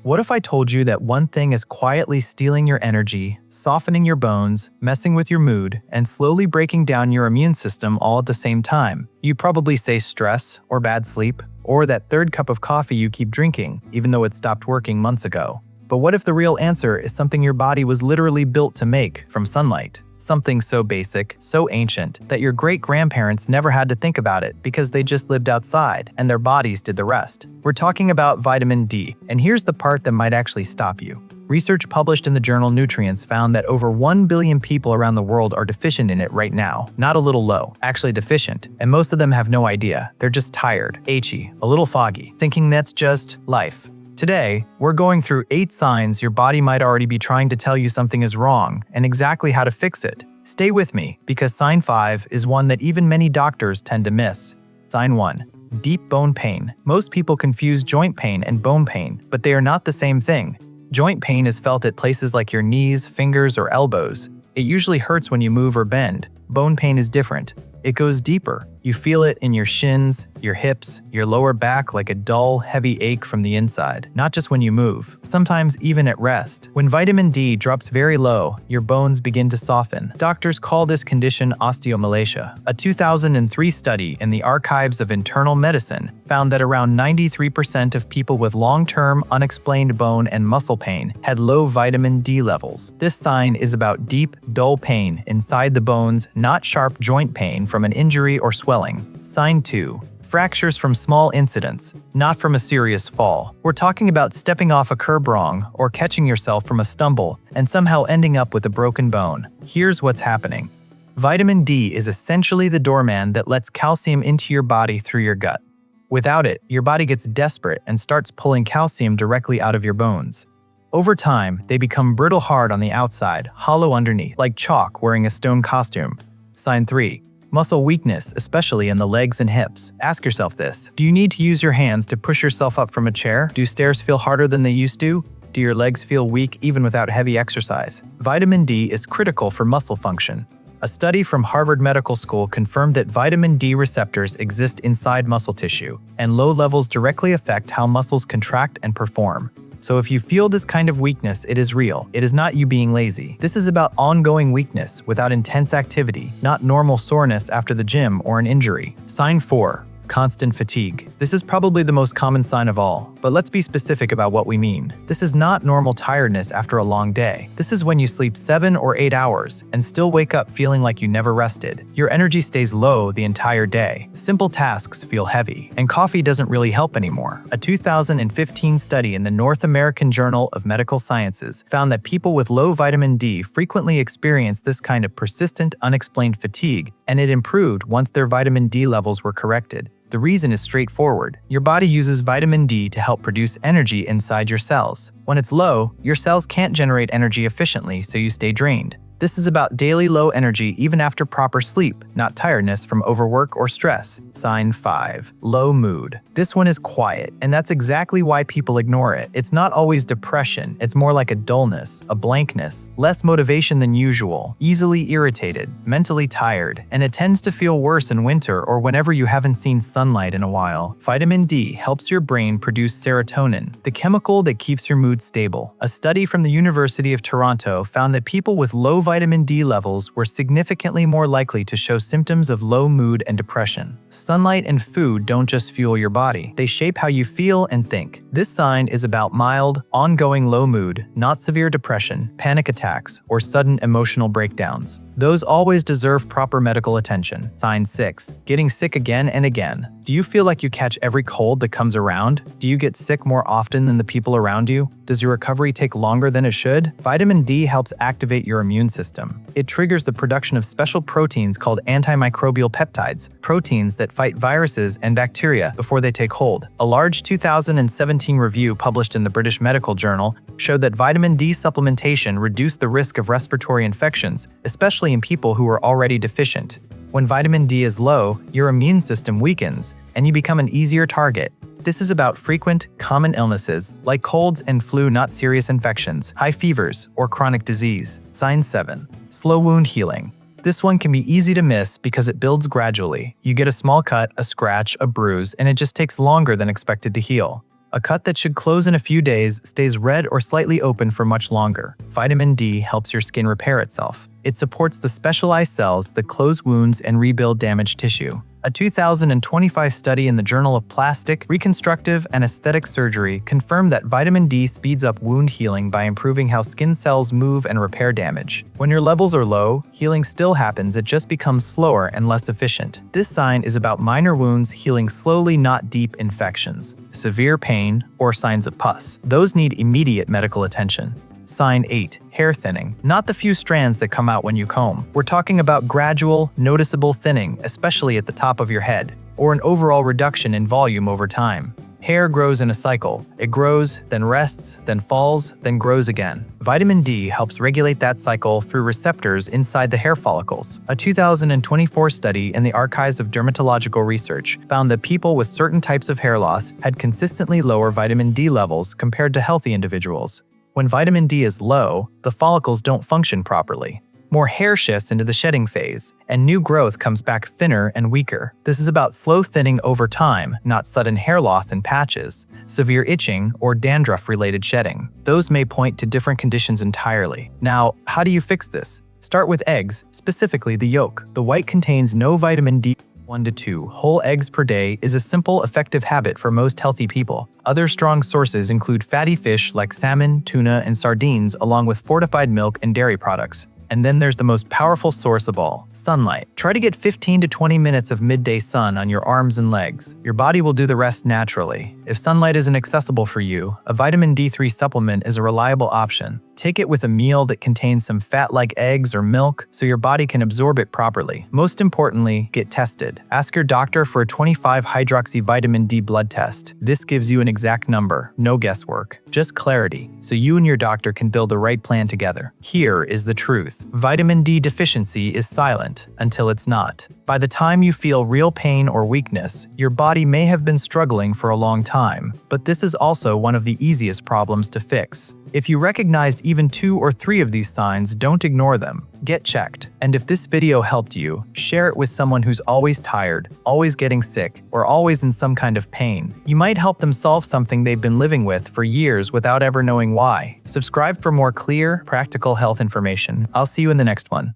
What if I told you that one thing is quietly stealing your energy, softening your bones, messing with your mood, and slowly breaking down your immune system all at the same time? You'd probably say stress, or bad sleep, or that third cup of coffee you keep drinking, even though it stopped working months ago. But what if the real answer is something your body was literally built to make from sunlight? Something so basic, so ancient, that your great-grandparents never had to think about it because they just lived outside and their bodies did the rest. We're talking about vitamin D, and here's the part that might actually stop you. Research published in the journal Nutrients found that over 1 billion people around the world are deficient in it right now. Not a little low, actually deficient, and most of them have no idea. They're just tired, achy, a little foggy, thinking that's just life. Today, we're going through 8 signs your body might already be trying to tell you something is wrong and exactly how to fix it. Stay with me, because sign 5 is one that even many doctors tend to miss. Sign 1. Deep bone pain. Most people confuse joint pain and bone pain, but they are not the same thing. Joint pain is felt at places like your knees, fingers, or elbows. It usually hurts when you move or bend. Bone pain is different. It goes deeper. You feel it in your shins, your hips, your lower back like a dull, heavy ache from the inside, not just when you move, sometimes even at rest. When vitamin D drops very low, your bones begin to soften. Doctors call this condition osteomalacia. A 2003 study in the Archives of Internal Medicine found that around 93% of people with long-term unexplained bone and muscle pain had low vitamin D levels. This sign is about deep, dull pain inside the bones, not sharp joint pain from an injury or swelling. Sign 2. Fractures from small incidents, not from a serious fall. We're talking about stepping off a curb wrong or catching yourself from a stumble and somehow ending up with a broken bone. Here's what's happening. Vitamin D is essentially the doorman that lets calcium into your body through your gut. Without it, your body gets desperate and starts pulling calcium directly out of your bones. Over time, they become brittle hard on the outside, hollow underneath, like chalk wearing a stone costume. Sign 3. Muscle weakness, especially in the legs and hips. Ask yourself this. Do you need to use your hands to push yourself up from a chair? Do stairs feel harder than they used to? Do your legs feel weak even without heavy exercise? Vitamin D is critical for muscle function. A study from Harvard Medical School confirmed that vitamin D receptors exist inside muscle tissue, and low levels directly affect how muscles contract and perform. So if you feel this kind of weakness, it is real. It is not you being lazy. This is about ongoing weakness without intense activity, not normal soreness after the gym or an injury. Sign 4. Constant fatigue. This is probably the most common sign of all, but let's be specific about what we mean. This is not normal tiredness after a long day. This is when you sleep 7 or 8 hours and still wake up feeling like you never rested. Your energy stays low the entire day. Simple tasks feel heavy, and coffee doesn't really help anymore. A 2015 study in the North American Journal of Medical Sciences found that people with low vitamin D frequently experience this kind of persistent, unexplained fatigue, and it improved once their vitamin D levels were corrected. The reason is straightforward. Your body uses vitamin D to help produce energy inside your cells. When it's low, your cells can't generate energy efficiently, so you stay drained. This is about daily low energy even after proper sleep, not tiredness from overwork or stress. Sign 5. Low mood. This one is quiet, and that's exactly why people ignore it. It's not always depression, it's more like a dullness, a blankness, less motivation than usual, easily irritated, mentally tired, and it tends to feel worse in winter or whenever you haven't seen sunlight in a while. Vitamin D helps your brain produce serotonin, the chemical that keeps your mood stable. A study from the University of Toronto found that people with low vitamin D levels were significantly more likely to show symptoms of low mood and depression. Sunlight and food don't just fuel your body, they shape how you feel and think. This sign is about mild, ongoing low mood, not severe depression, panic attacks, or sudden emotional breakdowns. Those always deserve proper medical attention. Sign 6. Getting sick again and again. Do you feel like you catch every cold that comes around? Do you get sick more often than the people around you? Does your recovery take longer than it should? Vitamin D helps activate your immune system. It triggers the production of special proteins called antimicrobial peptides, proteins that fight viruses and bacteria before they take hold. A large 2017 review published in the British Medical Journal showed that vitamin D supplementation reduced the risk of respiratory infections, especially in people who are already deficient. When vitamin D is low, your immune system weakens, and you become an easier target. This is about frequent, common illnesses like colds and flu, not serious infections, high fevers, or chronic disease. Sign 7. Slow wound healing. This one can be easy to miss because it builds gradually. You get a small cut, a scratch, a bruise, and it just takes longer than expected to heal. A cut that should close in a few days stays red or slightly open for much longer. Vitamin D helps your skin repair itself. It supports the specialized cells that close wounds and rebuild damaged tissue. A 2025 study in the Journal of Plastic, Reconstructive, and Aesthetic Surgery confirmed that vitamin D speeds up wound healing by improving how skin cells move and repair damage. When your levels are low, healing still happens, it just becomes slower and less efficient. This sign is about minor wounds healing slowly, not deep infections. Severe pain, or signs of pus. Those need immediate medical attention. Sign 8. Hair thinning. Not the few strands that come out when you comb. We're talking about gradual, noticeable thinning, especially at the top of your head, or an overall reduction in volume over time. Hair grows in a cycle. It grows, then rests, then falls, then grows again. Vitamin D helps regulate that cycle through receptors inside the hair follicles. A 2024 study in the Archives of Dermatological Research found that people with certain types of hair loss had consistently lower vitamin D levels compared to healthy individuals. When vitamin D is low, the follicles don't function properly. More hair shifts into the shedding phase, and new growth comes back thinner and weaker. This is about slow thinning over time, not sudden hair loss in patches, severe itching, or dandruff-related shedding. Those may point to different conditions entirely. Now, how do you fix this? Start with eggs, specifically the yolk. The white contains no vitamin D. 1 to 2 whole eggs per day is a simple, effective habit for most healthy people. Other strong sources include fatty fish like salmon, tuna, and sardines, along with fortified milk and dairy products. And then there's the most powerful source of all, sunlight. Try to get 15 to 20 minutes of midday sun on your arms and legs. Your body will do the rest naturally. If sunlight isn't accessible for you, a vitamin D3 supplement is a reliable option. Take it with a meal that contains some fat like eggs or milk so your body can absorb it properly. Most importantly, get tested. Ask your doctor for a 25-hydroxy vitamin D blood test. This gives you an exact number, no guesswork, just clarity, so you and your doctor can build the right plan together. Here is the truth. Vitamin D deficiency is silent until it's not. By the time you feel real pain or weakness, your body may have been struggling for a long time, but this is also one of the easiest problems to fix. If you recognized even 2 or 3 of these signs, don't ignore them. Get checked. And if this video helped you, share it with someone who's always tired, always getting sick, or always in some kind of pain. You might help them solve something they've been living with for years without ever knowing why. Subscribe for more clear, practical health information. I'll see you in the next one.